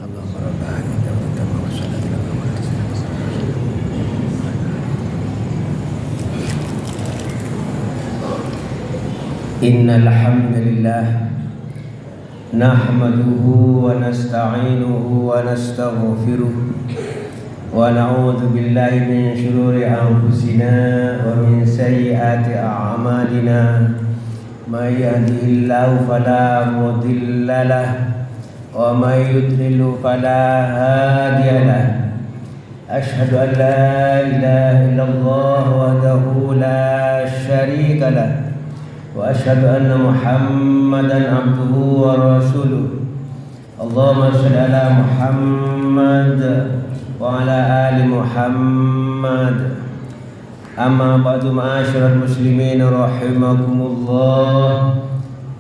اللهم رب هذه الدعوة التامة والصلاة القائمة إن الحمد لله نحمده ونستعينه ونستغفره ونعوذ بالله من شرور أنفسنا ومن سيئات أعمالنا من يهده الله فلا مضل له ومن يضلل فلا هادي له أشهد أن لا إله إلا الله وحده لا شريك له وأشهد أن محمدا عبده ورسوله اللهم صل على محمد وعلى آل محمد أما بعد معاشر المسلمين رحمكم الله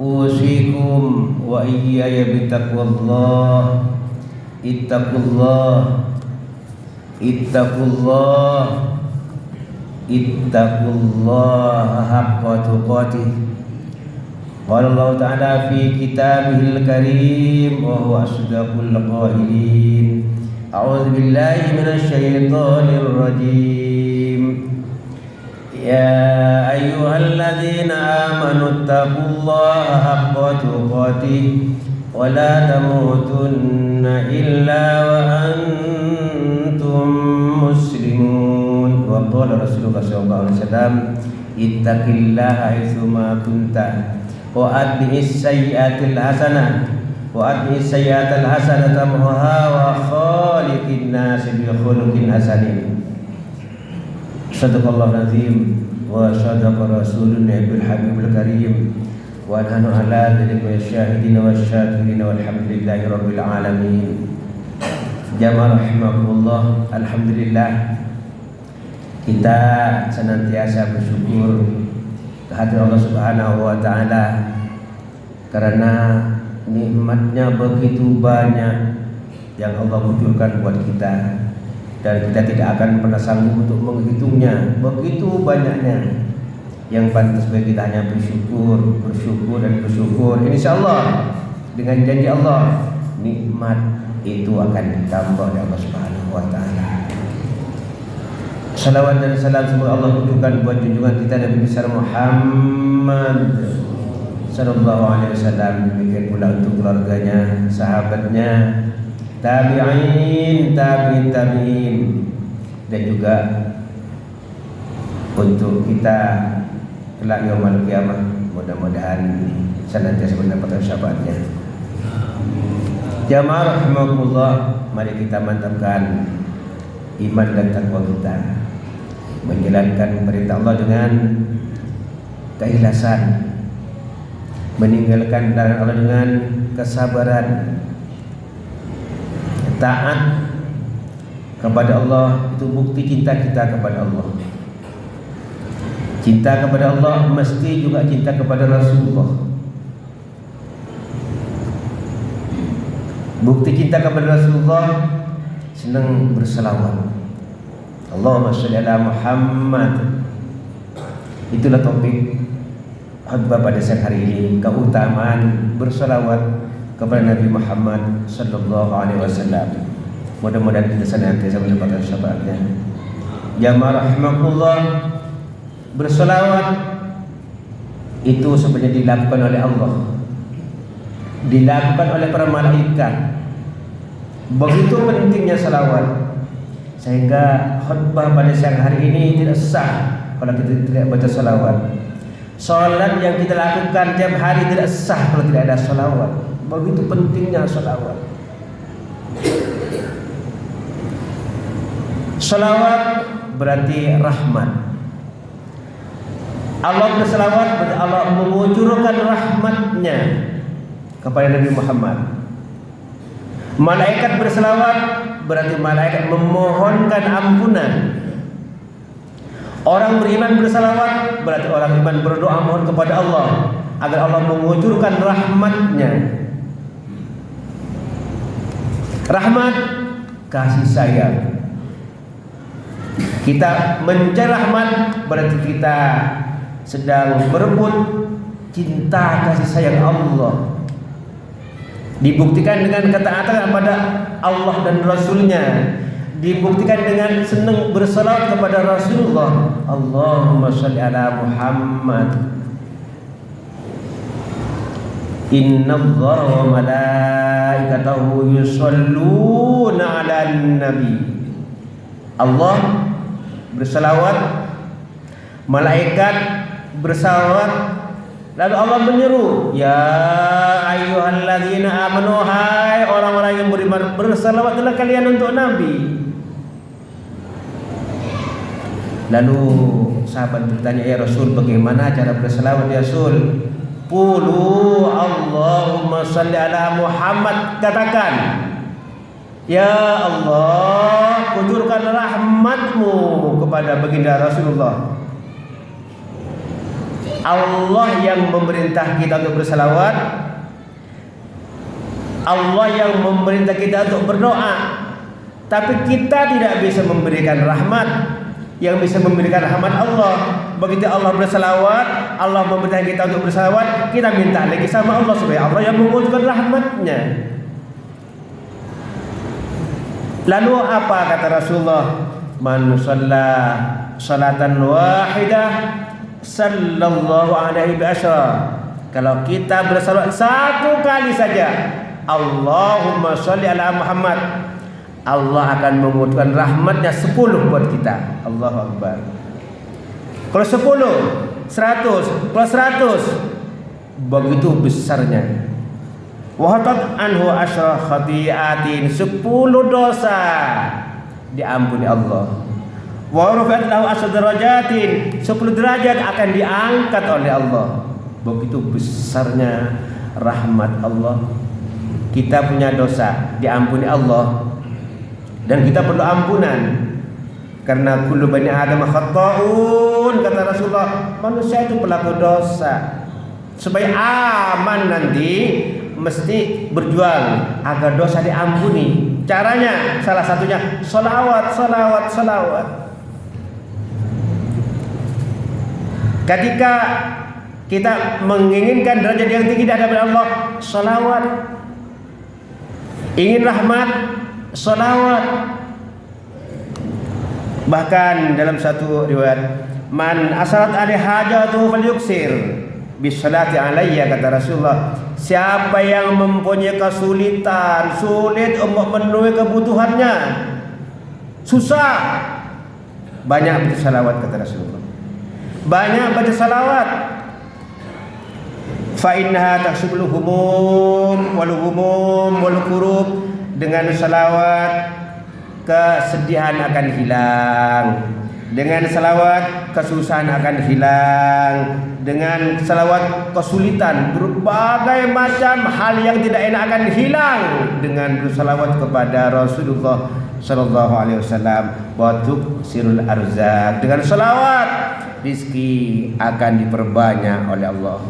أوصيكم وإياي بتقوى الله اتقوا الله اتقوا الله اتقوا الله حق تقاته قال الله تعالى في كتابه الكريم وهو أصدق القائلين أعوذ بالله من الشيطان الرجيم يا أيها الذين آمنوا اتقوا الله حق تقاته ولا تموتن إلا وأنتم مسلمون وقال رسول الله صلى الله عليه وسلم اتق الله حيثما كنت وأتبع السيئات الحسنة وأتبع السيئات الحسنة تمحها وخالق الناس بخلق حسن صدق الله العظيم وصدق رسول النبي الحبيب الكريم ونحن على ذلك من الشاهدين والشاكرين والحمد لله رب العالمين. Jamaah rahimakumullah, alhamdulillah kita senantiasa bersyukur kehadirat Allah Subhanahu wa taala karena nikmatnya begitu banyak yang Allah munculkan buat kita dan kita tidak akan pernah sanggup untuk menghitungnya, begitu banyaknya. Yang pantas bagi kita hanya bersyukur, bersyukur dan bersyukur. Insyaallah dengan janji Allah nikmat itu akan ditambah oleh Allah Subhanahu wa taala. Salawat dan salam semoga Allah tujukan buat junjungan kita Nabi besar Muhammad sallallahu alaihi wasallam, demikian pula untuk keluarganya, sahabatnya, tabi'in, tabi'in dan juga untuk kita kelak yaumul qiyamah, mudah-mudahan senantiasa mendapatkan syafaatnya. Jamaah rahimakumullah, mari kita mantapkan iman dan takwa kita, menjalankan perintah Allah dengan keikhlasan, meninggalkan larangan Allah dengan kesabaran, taat kepada Allah itu bukti cinta kita kepada Allah. Cinta kepada Allah mesti juga cinta kepada Rasulullah. Bukti cinta kepada Rasulullah senang berselawat. Allahumma sholli ala Muhammad. Itulah topik khutbah pada siang hari ini, keutamaan berselawat kepada Nabi Muhammad sallallahu alaihi wasallam. Mudah-mudahan kita senantiasa mendapatkan syafaatnya. Jamaah rahimakumullah, berselawat itu sebenarnya dilakukan oleh Allah, dilakukan oleh para malaikat. Begitu pentingnya salawat sehingga khutbah pada siang hari ini tidak sah kalau kita tidak baca salawat. Salat yang kita lakukan tiap hari tidak sah kalau tidak ada salawat. Begitu pentingnya salawat. Salawat berarti rahmat. Allah berselawat berarti Allah mengucurkan rahmatnya kepada Nabi Muhammad. Malaikat berselawat berarti malaikat memohonkan ampunan. Orang beriman berselawat berarti orang iman berdoa mohon kepada Allah agar Allah mengucurkan rahmatnya. Rahmat, kasih sayang. Kita mencari rahmat berarti kita sedang berebut cinta kasih sayang Allah. dibuktikan dengan ketaatan kepada Allah dan Rasulnya, dibuktikan dengan senang bersalawat kepada Rasulullah. Allahumma shalli ala Muhammad. Inna Allaha wa malaikatahu yusholluna 'alan nabi. Allah bersalawat, malaikat bersalawat, lalu Allah menyeru, ya ayyuhalladzina amanu, hai orang-orang yang beriman, bersalawatlah kalian untuk Nabi. Lalu sahabat bertanya, ya Rasul, bagaimana cara bersalawat ya Rasul? Qulu Allahumma shalli ala Muhammad, katakan, ya Allah, kucurkan rahmatmu kepada baginda Rasulullah. Allah yang memerintah kita untuk bersalawat, Allah yang memerintah kita untuk berdoa, tapi kita tidak bisa memberikan rahmat. Yang bisa memberikan rahmat Allah. Begitu Allah bersalawat, Allah memerintah kita untuk bersalawat, kita minta lagi sama Allah supaya Allah yang mewujudkan rahmatnya. Lalu apa kata Rasulullah? Man shalla salatan wahidah sallallahu alaihi wasallam. Kalau kita bersalawat satu kali saja, Allahumma sholli ala Muhammad, Allah akan membutuhkan rahmatnya 10 buat kita. Allahu Akbar. Kalau 10, 100, kalau 100, begitu besarnya. Wahatat anhu asyra khati'atin, 10 dosa diampuni Allah. Wa rufa'at lahu asyra darajatin, 10 derajat akan diangkat oleh Allah. Begitu besarnya rahmat Allah. Kita punya dosa diampuni Allah, dan kita perlu ampunan karena kullu bani adam khata'un, kata Rasulullah, manusia itu pelaku dosa. Supaya aman nanti mesti berjuang agar dosa diampuni. Caranya salah satunya salawat. Ketika kita menginginkan derajat yang tinggi di hadapan Allah, salawat. Ingin rahmat, salawat. Bahkan dalam satu riwayat, man asarat alaihi hajatuhu falyuksir bisalati alayya, kata Rasulullah, siapa yang mempunyai kesulitan, sulit untuk memenuhi kebutuhannya, susah, banyak baca salawat, kata Rasulullah. Banyak baca salawat. Fa innaha taksubul humum wal kurub. Dengan salawat kesedihan akan hilang, dengan salawat kesusahan akan hilang, dengan salawat kesulitan berbagai macam hal yang tidak enak akan hilang dengan bersalawat kepada Rasulullah sallallahu alaihi wasallam. Wa tuksirul arzaq, dengan salawat rizki akan diperbanyak oleh Allah.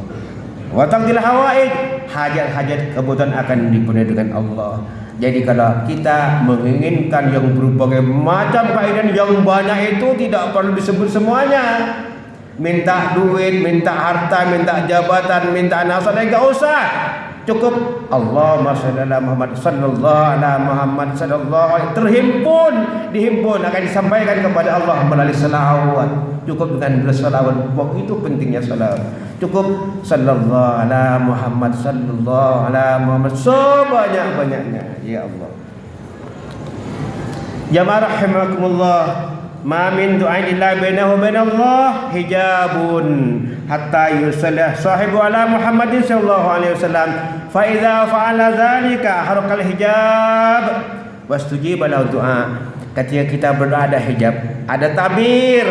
Wa taqdil hawaij, hajat-hajat kebutuhan akan dipenuhi dengan Allah. Jadi kalau kita menginginkan yang berbagai macam keinginan yang banyak itu tidak perlu disebut semuanya. Minta duit, minta harta, minta jabatan, minta anak soleh, enggak usah. Cukup Allahumma shalli ala Muhammad sallallahu ala Muhammad sallallahu alaihi, dihimpun akan disampaikan kepada Allah melalui salawat. Cukup dengan bersalawat, begitu pentingnya salawat. Cukup sallallahu ala Muhammad sallallahu ala Muhammad sebanyak-banyaknya, ya Allah. Jamaah rahimakumullah, ma min du'ain illa bainahu bainallah hijabun hatta yusalli sahibu ala Muhammadin sallallahu alaihi wasallam, fa idza fa'ala dzalika harqal hijab wastujiba lahu du'a. Ketika kita berdoa ada hijab, ada tabir,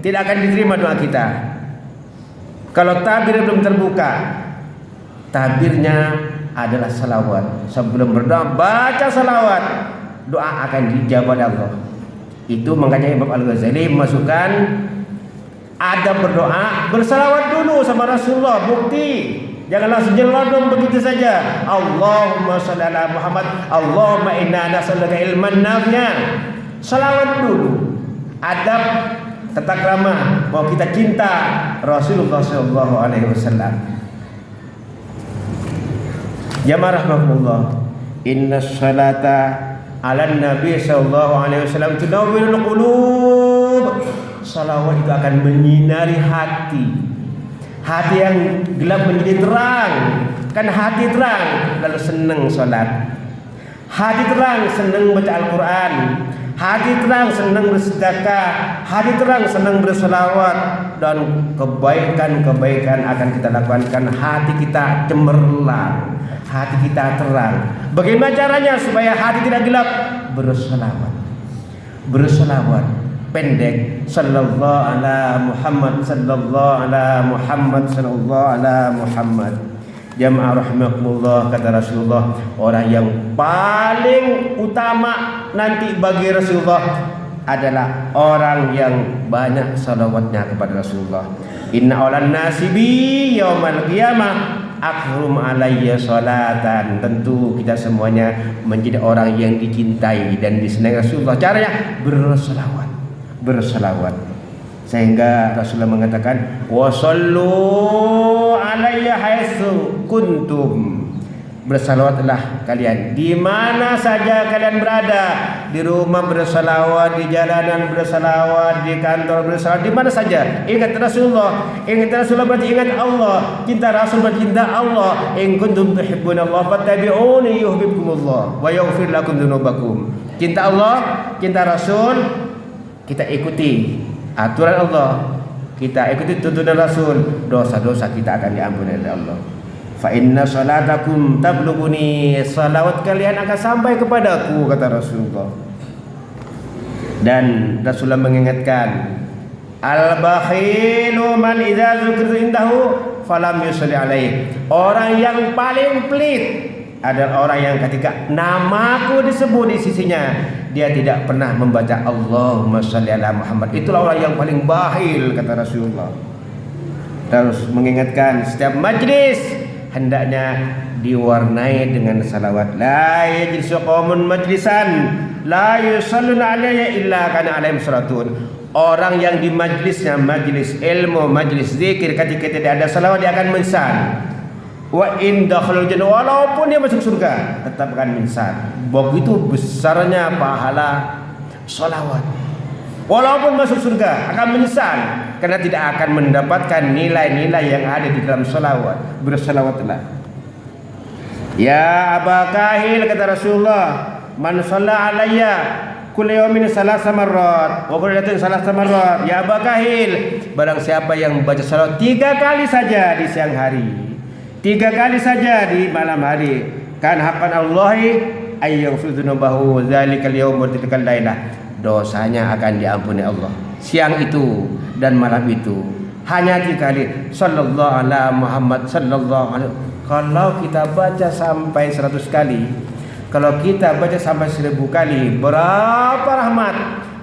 tidak akan diterima doa kita. Kalau tabir belum terbuka, tabirnya adalah salawat. Sebelum berdoa baca salawat, doa akan dijawab oleh Allah. Itu makanya Imam Al-Ghazali memasukkan adab berdoa, bersalawat dulu sama Rasulullah. Bukti, jangan langsung nyelodong begitu saja. Allahumma shalli ala Muhammad, Allahumma inna nas'aluka ilman nafi'a. Salawat dulu. Adab tata krama, bahwa kita cinta Rasulullah sallallahu alaihi wasallam. Jamaah rahmatullah, inna salata ala nabi sallallahu alaihi wasallam tunawwirul qulub. Salawat itu akan menyinari hati. Hati yang gelap menjadi terang. Kan hati terang lalu senang salat. Hati terang senang baca Al-Quran. Hati terang senang bersedekah. Hati terang senang berselawat. Dan kebaikan-kebaikan akan kita lakukan. Hati kita cemerlang, hati kita terang. Bagaimana caranya supaya hati tidak gelap? Berselawat. Berselawat pendek, sallallahu ala Muhammad, sallallahu ala Muhammad, sallallahu ala Muhammad. Jamaah rahimakumullah, kata Rasulullah, orang yang paling utama nanti bagi Rasulullah adalah orang yang banyak salawatnya kepada Rasulullah. Inna awlan nasibi yaumal qiyamah akhrum alayya salatan. Tentu kita semuanya menjadi orang yang dicintai dan disenangi Rasulullah. Caranya berselawat, berselawat. Sehingga Rasulullah mengatakan, wasallu alayya haitsu kuntum. Bersalawatlah kalian di mana saja kalian berada. Di rumah bersalawat, di jalanan bersalawat, di kantor bersalawat, di mana saja. Ingat Rasulullah. Ingat Rasulullah berarti ingat Allah. Cinta Rasul berarti cinta Allah. In kuntum tuhibbunallah fattabi'uni yuhibbukumullah wa yaghfir lakum dzunubakum. Cinta Allah, cinta Rasul, kita ikuti aturan Allah, kita ikuti tuntunan Rasul, dosa-dosa kita akan diampuni oleh Allah. Fa inna salatakum tablughuni, salawat kalian akan sampai kepadaku, kata Rasulullah. Dan Rasulullah mengingatkan, al-bakhilu man idza dzukirtu indahu falam yusalli alaihi. Orang yang paling pelit adalah orang yang ketika namaku disebut di sisinya dia tidak pernah membaca Allahumma shalli ala Muhammad. Itulah orang yang paling bakhil, kata Rasulullah. Terus mengingatkan setiap majlis hendaknya diwarnai dengan salawat. La yajlisu qaumun majlisan la yusalluna alayya illa kana alaihim salatun. Orang yang di majlisnya, majlis ilmu, majlis zikir, ketika tidak ada salawat dia akan mensan. Wa in dakhalul jannah, walaupun dia masuk surga tetap akan mensan. Begitu besarnya pahala salawat. Walaupun masuk surga akan menyesal karena tidak akan mendapatkan nilai-nilai yang ada di dalam salawat. Bersalawatlah. Ya Aba Kahil, kata Rasulullah, man shalla alayya kullu yawmin salasa marrat wa kullu lailatin salasa marrat. Ya Aba Kahil, barang siapa yang membaca salawat 3 kali saja di siang hari, 3 kali saja di malam hari, kan haqqan Allahi ayyaghfir dzunubahu dzalikal yawm wa tilkal lailah. Dosanya akan diampuni Allah siang itu dan malam itu. Hanya 3 kali, sallallahu ala Muhammad, sallallahu alaihi. Kalau kita baca sampai 100 kali, kalau kita baca sampai 1000 kali, berapa rahmat,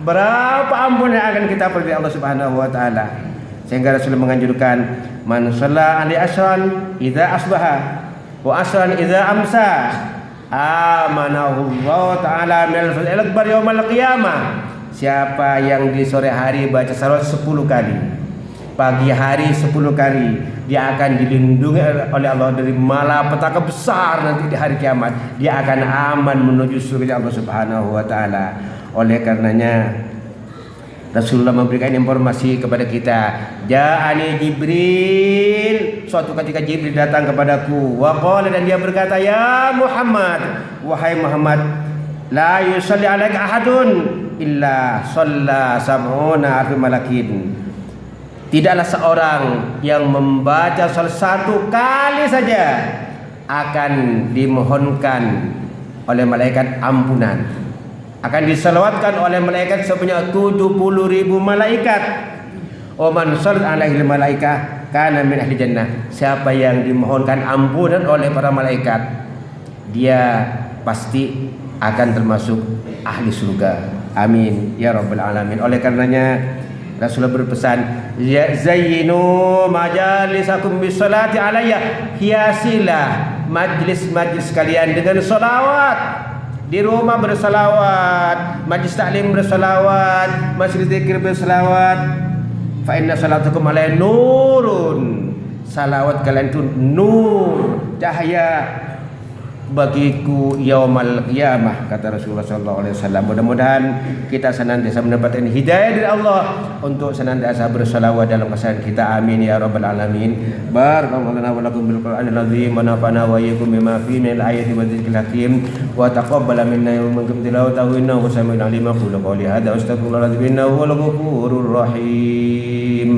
berapa ampun yang akan kita peroleh Allah Subhanahu wa taala. Sehingga Rasul menganjurkan, man shalla alaihi asran idza asbaha wa asran idza amsa amanahu Allah ta'ala minal fazil akbar yaumal qiyamah. Siapa yang di sore hari baca salawat 10 kali, pagi hari 10 kali, dia akan dilindungi oleh Allah dari malapetaka besar nanti di hari kiamat. Dia akan aman menuju surga Allah Subhanahu wa taala. Oleh karenanya Rasulullah memberikan informasi kepada kita. Ja'ani Jibril, suatu ketika Jibril datang kepadaku. Wa qala, dan dia berkata, ya Muhammad, wahai Muhammad, la yusalli alaika ahadun illa shalla sab'una alfi malakin. Tidaklah seorang yang membaca salat 1 kali saja akan dimohonkan oleh malaikat ampunan, akan disalawatkan oleh malaikat sebanyak 70.000 malaikat. Wa man shalla alaihi malaikah kana min ahli jannah. Siapa yang dimohonkan ampunan oleh para malaikat, dia pasti akan termasuk ahli surga. Amin ya rabbal alamin. Oleh karenanya Rasulullah berpesan, ya zayyinu majalisakum bisolati alayya. Hiasilah majlis-majlis kalian dengan salawat. Di rumah bersalawat, majlis taklim bersalawat, majlis zikir bersalawat. Fa inna salatakum alayya nurun. Salawat kalian itu nur, cahaya bagiku yaumal qiyamah, kata Rasulullah sallallahu alaihi wasallam. Mudah-mudahan kita senantiasa mendapatkan hidayah dari Allah untuk senantiasa berselawat dalam keseharian kita. Amin ya rabbal alamin. Barakallahu lana wa lakum bil Qur'anil azim wa nafa'ana wa iyyakum bima fihi min al-ayati wa dzikril hakim wa taqabbala minna wa minkum tilawatahu innahu sami'un alim. Qul qawli hadza wa astaghfirullahaladzim innahu huwal ghafurur rahim.